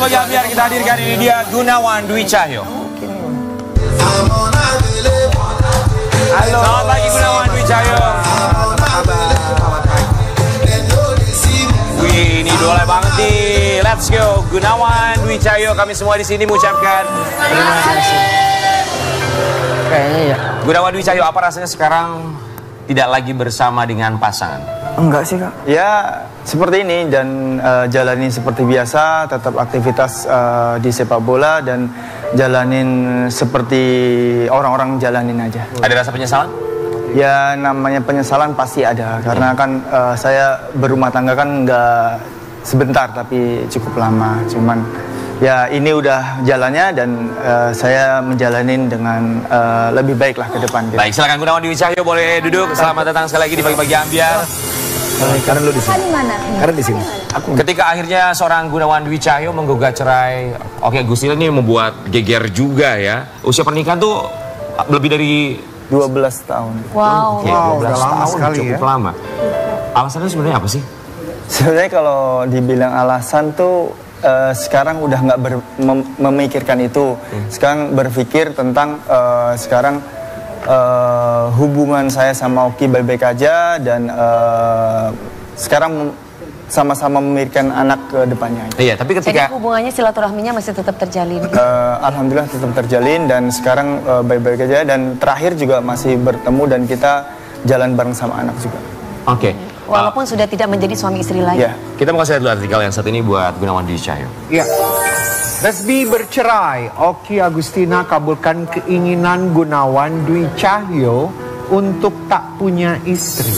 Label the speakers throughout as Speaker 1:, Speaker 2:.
Speaker 1: bagi Ambiar kita hadirkan ini dia Gunawan Dwi Cahyo.
Speaker 2: Halo.
Speaker 1: Selamat pagi Gunawan Dwi Cahyo. Wih, ini idola banget nih. Let's go. Gunawan Dwi Cahyo, kami semua di sini mengucapkan terima kasih.
Speaker 2: Kayaknya ya.
Speaker 1: Gunawan Dwi Cahyo, apa rasanya sekarang tidak lagi bersama dengan pasangan?
Speaker 2: Enggak sih kak. Ya seperti ini dan jalani seperti biasa, tetap aktivitas di sepak bola dan jalanin seperti orang-orang jalanin aja.
Speaker 1: Ada rasa penyesalan?
Speaker 2: Ya namanya penyesalan pasti ada karena kan saya berumah tangga kan nggak sebentar tapi cukup lama. Cuman ya ini udah jalannya dan saya menjalanin dengan lebih baik lah ke depan. Gitu.
Speaker 1: Baik, silakan Gunawan Dwi Cahyo boleh duduk. Selamat datang sekali lagi di Pagi-Pagi Ambiar.
Speaker 3: Karena lu di sini. Karena di sini.
Speaker 1: Ketika akhirnya seorang Gunawan Dwi Cahyo menggugat cerai, oke Gusila ini membuat geger juga ya. Usia pernikahan tuh lebih dari
Speaker 2: 12 tahun.
Speaker 4: Wow.
Speaker 1: Oke, 12
Speaker 3: udah lama
Speaker 1: tahun
Speaker 3: sekali
Speaker 1: cukup
Speaker 3: ya.
Speaker 1: lama. Alasannya sebenarnya apa sih?
Speaker 2: Sebenarnya kalau dibilang alasan tuh sekarang udah nggak memikirkan itu. Sekarang berpikir tentang sekarang hubungan saya sama Oki baik-baik aja dan sekarang sama-sama memikirkan anak ke depannya.
Speaker 1: Iya, tapi
Speaker 4: Jadi
Speaker 1: ketika
Speaker 4: hubungannya silaturahminya masih tetap terjalin.
Speaker 2: Alhamdulillah tetap terjalin dan sekarang baik-baik aja dan terakhir juga masih bertemu dan kita jalan bareng sama anak juga.
Speaker 1: oke.
Speaker 4: Walaupun sudah tidak menjadi suami istri lagi.
Speaker 2: Ya.
Speaker 1: Kita mau kasih lihat dulu artikel yang saat ini buat Gunawan Dwi Cahyo.
Speaker 3: Ya. Resmi bercerai, Oki Agustina kabulkan keinginan Gunawan Dwi Cahyo untuk tak punya istri.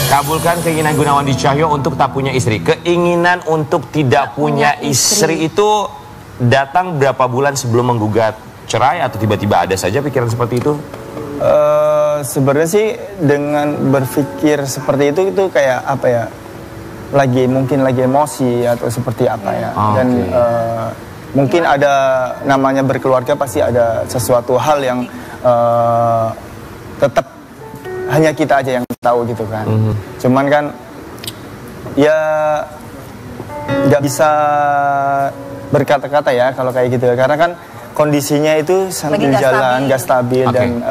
Speaker 1: Kabulkan keinginan Gunawan Dwi Cahyo untuk tak punya istri. Keinginan untuk tidak punya istri itu datang berapa bulan sebelum menggugat cerai atau tiba-tiba ada saja pikiran seperti itu?
Speaker 2: Sebenarnya sih dengan berpikir seperti itu kayak apa ya? Mungkin lagi emosi atau seperti apa ya? Dan mungkin ada namanya berkeluarga pasti ada sesuatu hal yang tetap hanya kita aja yang tahu gitu kan. Cuman kan ya nggak bisa berkata-kata ya kalau kayak gitu karena kan kondisinya itu sambil jalan nggak stabil dan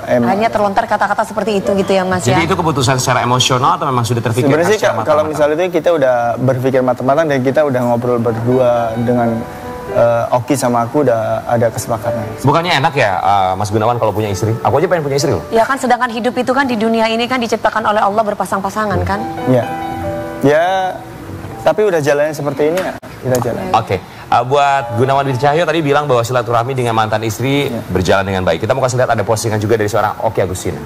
Speaker 4: hanya terlontar kata-kata seperti itu gitu ya Mas.
Speaker 1: Jadi
Speaker 4: ya?
Speaker 1: itu keputusan secara emosional atau memang sudah terpikir?
Speaker 2: Sebenarnya sih kalau misalnya itu kita udah berpikir matang-matang dan kita udah ngobrol berdua dengan Oki sama aku udah ada kesepakatan.
Speaker 1: Bukannya enak ya Mas Gunawan kalau punya istri? Aku aja pengen punya istri loh.
Speaker 4: Ya kan sedangkan hidup itu kan di dunia ini kan diciptakan oleh Allah berpasang-pasangan kan?
Speaker 2: Iya. Ya, tapi udah jalannya seperti ini ya, kita jalan.
Speaker 1: Oke. Buat Gunawan Dwi Cahyo tadi bilang bahwa silaturahmi dengan mantan istri berjalan dengan baik. Kita mau kasih lihat ada postingan juga dari seorang Oki Agustina.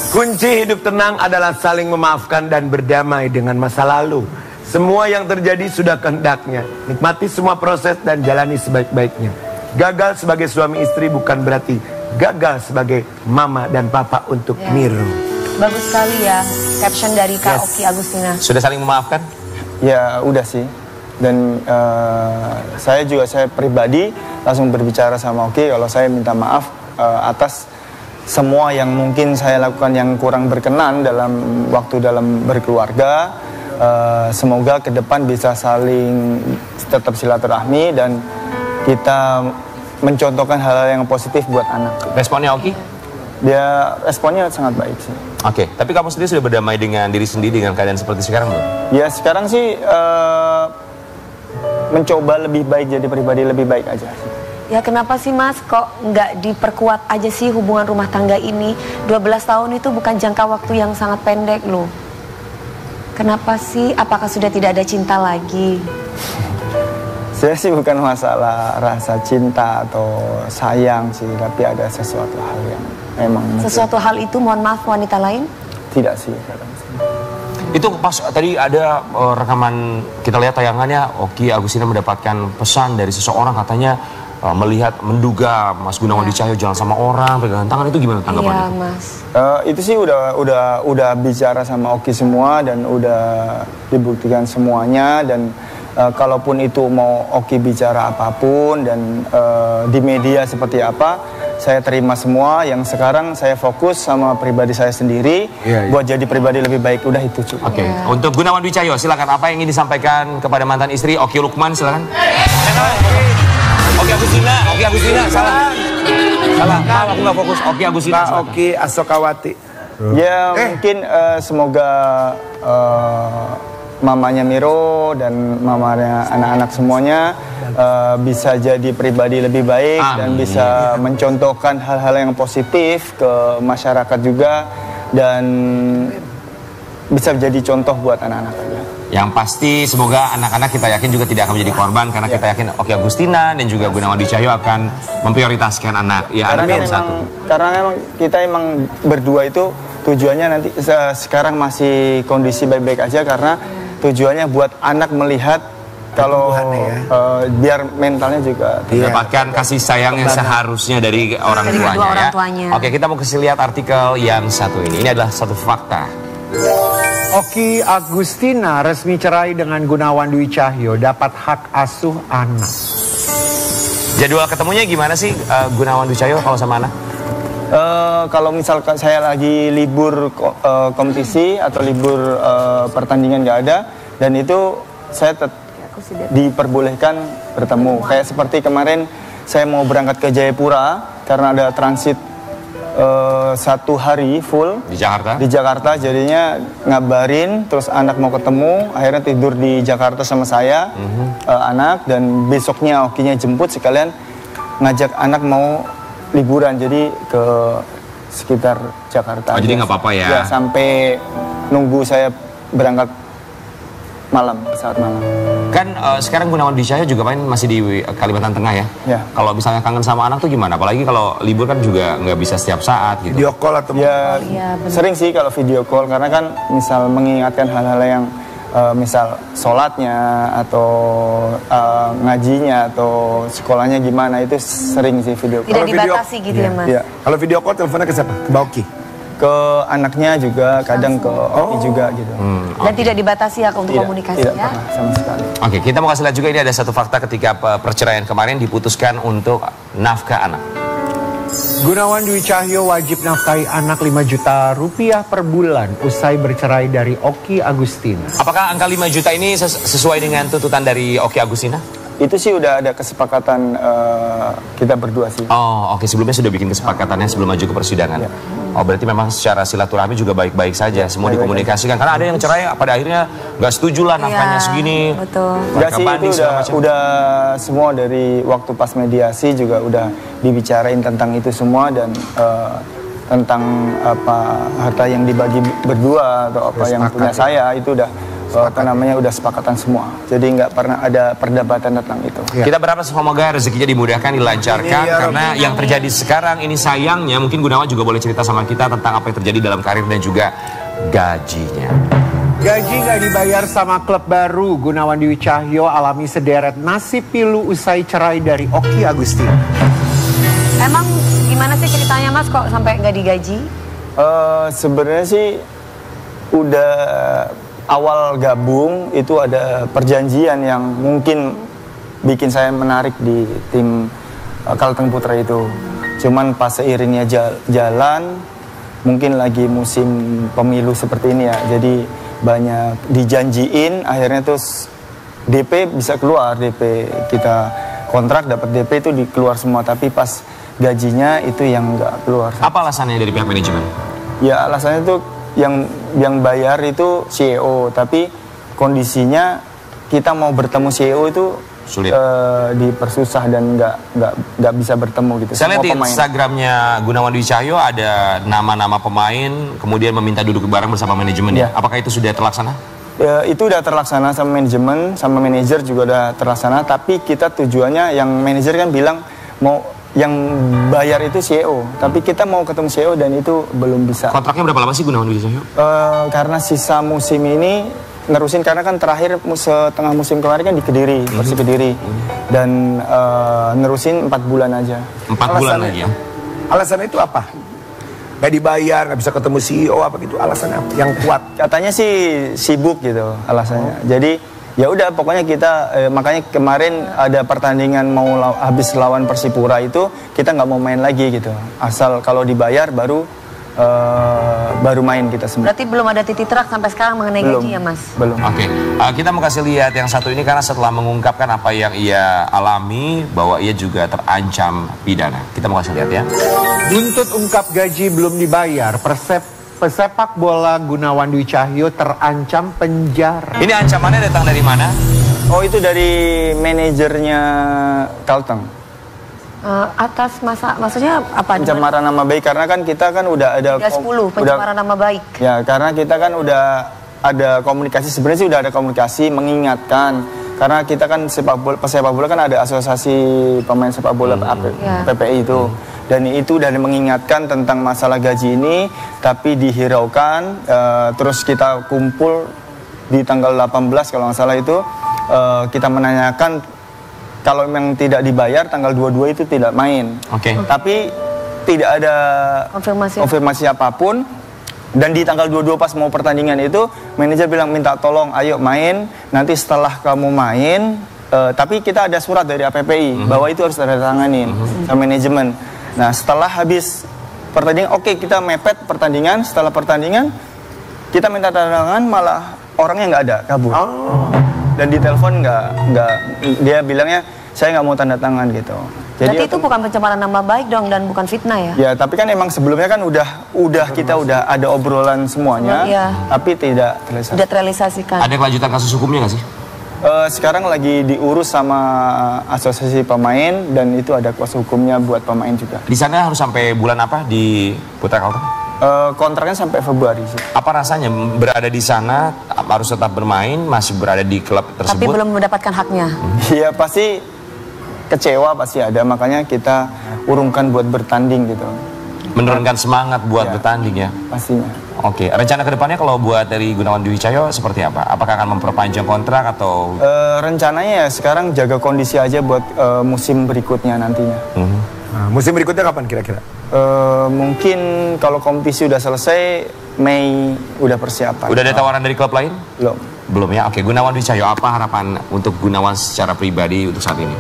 Speaker 5: Kunci hidup tenang adalah saling memaafkan dan berdamai dengan masa lalu. Semua yang terjadi sudah kehendaknya. Nikmati semua proses dan jalani sebaik-baiknya. Gagal sebagai suami istri bukan berarti gagal sebagai mama dan papa untuk Miro.
Speaker 4: Bagus sekali ya caption dari Kak Oki Agustina.
Speaker 1: Sudah saling memaafkan?
Speaker 2: Ya udah sih. Dan saya pribadi langsung berbicara sama Oki kalau saya minta maaf atas semua yang mungkin saya lakukan yang kurang berkenan dalam berkeluarga. Semoga ke depan bisa saling tetap silaturahmi dan kita mencontohkan hal-hal yang positif buat anak.
Speaker 1: Responnya Oki?
Speaker 2: Dia responnya sangat baik sih.
Speaker 1: Oke, tapi kamu sendiri sudah berdamai dengan diri sendiri dengan keadaan seperti sekarang belum?
Speaker 2: Ya sekarang sih mencoba lebih baik, jadi pribadi lebih baik aja.
Speaker 4: Ya kenapa sih Mas kok nggak diperkuat aja sih hubungan rumah tangga ini? 12 tahun itu bukan jangka waktu yang sangat pendek loh. Kenapa sih? Apakah sudah tidak ada cinta lagi?
Speaker 2: Saya sih bukan masalah rasa cinta atau sayang sih, tapi ada sesuatu hal yang memang...
Speaker 4: Sesuatu hal itu, mohon maaf, wanita lain?
Speaker 2: Tidak sih.
Speaker 1: Itu pas tadi ada rekaman, kita lihat tayangannya, Oki Agustina mendapatkan pesan dari seseorang katanya menduga Mas Gunawan Dwi Cahyo jalan sama orang, pegangan tangan, itu gimana tanggapannya?
Speaker 4: Iya Mas.
Speaker 2: Itu sih udah bicara sama Oki semua dan udah dibuktikan semuanya dan kalaupun itu mau Oki bicara apapun dan di media seperti apa, saya terima semua. Yang sekarang saya fokus sama pribadi saya sendiri buat jadi pribadi lebih baik. Udah itu cukup.
Speaker 1: Oke, untuk Gunawan Dwi Cahyo, silakan apa yang ingin disampaikan kepada mantan istri Oki Lukman, silakan. Oki Agustina, salah, aku nggak fokus. Oki Agustina,
Speaker 5: Oki Asokawati.
Speaker 2: Ya mungkin semoga mamanya Miro dan mamanya anak-anak semuanya bisa jadi pribadi lebih baik. Amin. Dan bisa mencontohkan hal-hal yang positif ke masyarakat juga dan bisa menjadi contoh buat anak-anaknya.
Speaker 1: Yang pasti semoga anak-anak kita yakin juga tidak akan menjadi korban karena kita yakin Oki Agustina dan juga Gunawan Dwi Cahyo akan memprioritaskan anak. Ya,
Speaker 2: karena memang kita emang berdua itu tujuannya nanti sekarang masih kondisi baik-baik aja karena tujuannya buat anak melihat kalau biar mentalnya juga
Speaker 1: mendapatkan kasih sayang yang seharusnya dari orang tuanya. Oke, kita mau kasih lihat artikel yang satu ini. Ini adalah satu fakta.
Speaker 3: Oki Agustina resmi cerai dengan Gunawan Dwi Cahyo, dapat hak asuh anak.
Speaker 1: Jadwal ketemunya gimana sih Gunawan Dwi Cahyo kalau sama anak?
Speaker 2: Kalau misalkan saya lagi libur kompetisi atau libur pertandingan nggak ada, dan itu saya diperbolehkan bertemu. Kayak seperti kemarin saya mau berangkat ke Jayapura karena ada transit 1 hari full
Speaker 1: di Jakarta,
Speaker 2: jadinya ngabarin, terus anak mau ketemu, akhirnya tidur di Jakarta sama saya, anak, dan besoknya Okinya jemput sekalian ngajak anak mau liburan, jadi ke sekitar Jakarta.
Speaker 1: Oh, jadi nggak apa-apa ya?
Speaker 2: Ya, sampai nunggu saya berangkat saat malam.
Speaker 1: Kan sekarang Gunawan Dwi Cahyo juga masih di Kalimantan Tengah ya?
Speaker 2: Ya.
Speaker 1: Kalau misalnya kangen sama anak tuh gimana? Apalagi kalau libur kan juga nggak bisa setiap saat gitu.
Speaker 5: Video call atau
Speaker 2: sering sih kalau video call, karena kan misal mengingatkan hal-hal yang misal sholatnya atau ngajinya atau sekolahnya gimana, itu sering sih video call.
Speaker 4: Tidak dibatasi gitu ya Mas?
Speaker 2: Ya.
Speaker 5: Kalau video call teleponnya ke siapa? Ke Oki?
Speaker 2: Ke anaknya juga, kadang ke Oki juga gitu.
Speaker 4: Dan tidak dibatasi ya untuk komunikasi
Speaker 2: tidak
Speaker 4: ya?
Speaker 2: pernah sama sekali.
Speaker 1: Oke, kita mau kasih lihat juga ini ada satu fakta ketika perceraian kemarin diputuskan untuk nafkah anak.
Speaker 3: Gunawan Dwi Cahyo wajib nafkahi anak 5 juta rupiah per bulan usai bercerai dari Oki Agustina.
Speaker 1: Apakah angka 5 juta ini sesuai dengan tuntutan dari Oki Agustina?
Speaker 2: Itu sih udah ada kesepakatan kita berdua sih.
Speaker 1: Oh, oke. Sebelumnya sudah bikin kesepakatannya sebelum maju ke persidangan. Ya. Oh, berarti memang secara silaturahmi juga baik-baik saja. Semua dikomunikasikan. Karena ada yang cerai pada akhirnya nggak setuju lah nafkahnya segini.
Speaker 4: Betul.
Speaker 2: Enggak sih, itu udah semua dari waktu pas mediasi juga udah dibicarain tentang itu semua, dan tentang apa harta yang dibagi berdua atau apa yang punya saya itu udah udah sepakatan semua. Jadi nggak pernah ada perdebatan tentang itu.
Speaker 1: Ya. Kita berharap semoga rezekinya dimudahkan, dilancarkan. Karena yang terjadi sekarang ini sayangnya, mungkin Gunawan juga boleh cerita sama kita tentang apa yang terjadi dalam karir dan juga gajinya.
Speaker 3: Gaji nggak dibayar sama klub baru. Gunawan Dwi Cahyo alami sederet nasib pilu usai cerai dari Oki Agustina.
Speaker 4: Emang gimana sih ceritanya Mas kok sampai nggak digaji?
Speaker 2: Sebenarnya sih udah awal gabung itu ada perjanjian yang mungkin bikin saya menarik di tim Kalteng Putra itu. Cuman pas seiringnya jalan, mungkin lagi musim pemilu seperti ini ya, jadi banyak dijanjiin, akhirnya terus DP bisa keluar, DP kita kontrak dapat DP itu dikeluar semua, tapi pas gajinya itu yang nggak keluar.
Speaker 1: Apa alasannya dari pihak manajemen? Ya
Speaker 2: alasannya tuh yang bayar itu CEO, tapi kondisinya kita mau bertemu CEO itu
Speaker 1: sulit,
Speaker 2: dipersusah dan nggak bisa bertemu gitu.
Speaker 1: Saya lihat di Instagramnya Gunawan Dwi Cahyo ada nama-nama pemain, kemudian meminta duduk bareng bersama manajemen. Ya. Apakah itu sudah terlaksana?
Speaker 2: Ya, itu udah terlaksana sama manajemen, sama manajer juga udah terlaksana. Tapi kita tujuannya, yang manajer kan bilang mau yang bayar itu CEO, tapi kita mau ketemu CEO dan itu belum bisa.
Speaker 1: Kontraknya berapa lama sih Gunawan Dwi Cahyo?
Speaker 2: Karena sisa musim ini nerusin, karena kan terakhir setengah musim kemarin kan di Kediri, Persib Kediri, dan nerusin 4 bulan aja.
Speaker 1: 4 bulan lagi ya?
Speaker 5: Alasannya itu apa? Gak dibayar, gak bisa ketemu CEO apa gitu, alasannya apa? Yang kuat?
Speaker 2: Katanya sih sibuk gitu alasannya. Jadi ya udah pokoknya kita makanya kemarin ada pertandingan mau habis lawan Persipura itu kita nggak mau main lagi gitu, asal kalau dibayar baru main kita semua.
Speaker 4: Berarti belum ada titik terak sampai sekarang mengenai gaji ya Mas?
Speaker 2: Belum.
Speaker 1: Oke, kita mau kasih lihat yang satu ini karena setelah mengungkapkan apa yang ia alami bahwa ia juga terancam pidana. Kita mau kasih lihat ya.
Speaker 3: Buntut ungkap gaji belum dibayar, pesepak bola Gunawan Dwi Cahyo terancam penjara.
Speaker 1: Ini ancamannya datang dari mana?
Speaker 2: Oh itu dari manajernya Kalteng.
Speaker 4: Atas maksudnya apa?
Speaker 2: Pencemaran nama baik karena kan kita kan udah ada
Speaker 4: 10 pencemaran nama baik.
Speaker 2: Ya karena kita kan udah ada komunikasi, sebenarnya sih udah ada komunikasi mengingatkan karena kita kan sepak bola kan ada asosiasi pemain sepak bola PPI itu. Dan itu udah mengingatkan tentang masalah gaji ini, tapi dihiraukan, terus kita kumpul di tanggal 18 kalau nggak salah itu, kita menanyakan kalau memang tidak dibayar tanggal 22 itu tidak main.
Speaker 1: Oke.
Speaker 2: Tapi tidak ada konfirmasi apapun. Dan di tanggal 22 pas mau pertandingan itu, manajer bilang minta tolong ayo main, nanti setelah kamu main, tapi kita ada surat dari APPI bahwa itu harus ditandatanganin sama manajemen. Nah setelah habis pertandingan, oke, kita mepet pertandingan, setelah pertandingan kita minta tanda tangan malah orangnya nggak ada, kabur. Dan di telepon nggak, dia bilangnya saya nggak mau tanda tangan gitu. Jadi
Speaker 4: berarti itu bukan pencemaran nama baik dong dan bukan fitnah ya?
Speaker 2: Ya tapi kan emang sebelumnya kan kita udah ada obrolan semuanya, tapi tidak terrealisasi.
Speaker 4: Tidak terrealisasikan.
Speaker 1: Ada kelanjutan kasus hukumnya nggak sih?
Speaker 2: Sekarang lagi diurus sama asosiasi pemain dan itu ada kuasa hukumnya buat pemain juga.
Speaker 1: Di sana harus sampai bulan apa di Putra Kalteng?
Speaker 2: Kontraknya sampai Februari sih.
Speaker 1: Apa rasanya berada di sana harus tetap bermain, masih berada di klub tersebut?
Speaker 4: Tapi belum mendapatkan haknya.
Speaker 2: Iya pasti kecewa pasti ada, makanya kita urungkan buat bertanding gitu.
Speaker 1: Menurunkan semangat buat bertanding ya?
Speaker 2: Pastinya.
Speaker 1: Oke, rencana kedepannya kalau buat dari Gunawan Dwi Cahyo seperti apa? Apakah akan memperpanjang kontrak atau?
Speaker 2: Rencananya ya sekarang jaga kondisi aja buat musim berikutnya nantinya.
Speaker 5: Nah, musim berikutnya kapan kira-kira?
Speaker 2: Mungkin kalau kompetisi udah selesai, Mei udah persiapan.
Speaker 1: Udah ada tawaran dari klub lain?
Speaker 2: Belum.
Speaker 1: Belum ya? Oke, Gunawan Dwi Cahyo, apa harapan untuk Gunawan secara pribadi untuk saat ini?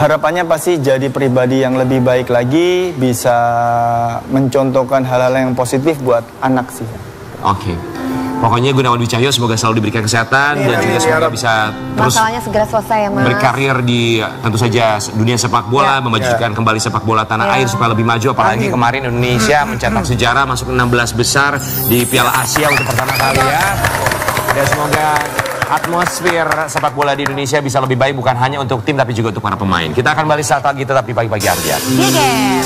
Speaker 2: Harapannya pasti jadi pribadi yang lebih baik lagi, bisa mencontohkan hal-hal yang positif buat anak sih.
Speaker 1: Oke. Pokoknya Gunawan Dwi Cahyo semoga selalu diberikan kesehatan dan juga semoga bisa terus
Speaker 4: masalahnya segera selesai ya Mas.
Speaker 1: berkarir di tentu saja dunia sepak bola, memajukan kembali sepak bola tanah air supaya lebih maju. Apalagi kemarin Indonesia mencetak sejarah masuk 16 besar di Piala Asia untuk pertama kali ya. Dan semoga atmosfer sepak bola di Indonesia bisa lebih baik bukan hanya untuk tim tapi juga untuk para pemain. Kita akan balik saat lagi tetap di pagi-pagi aja.
Speaker 4: Geger.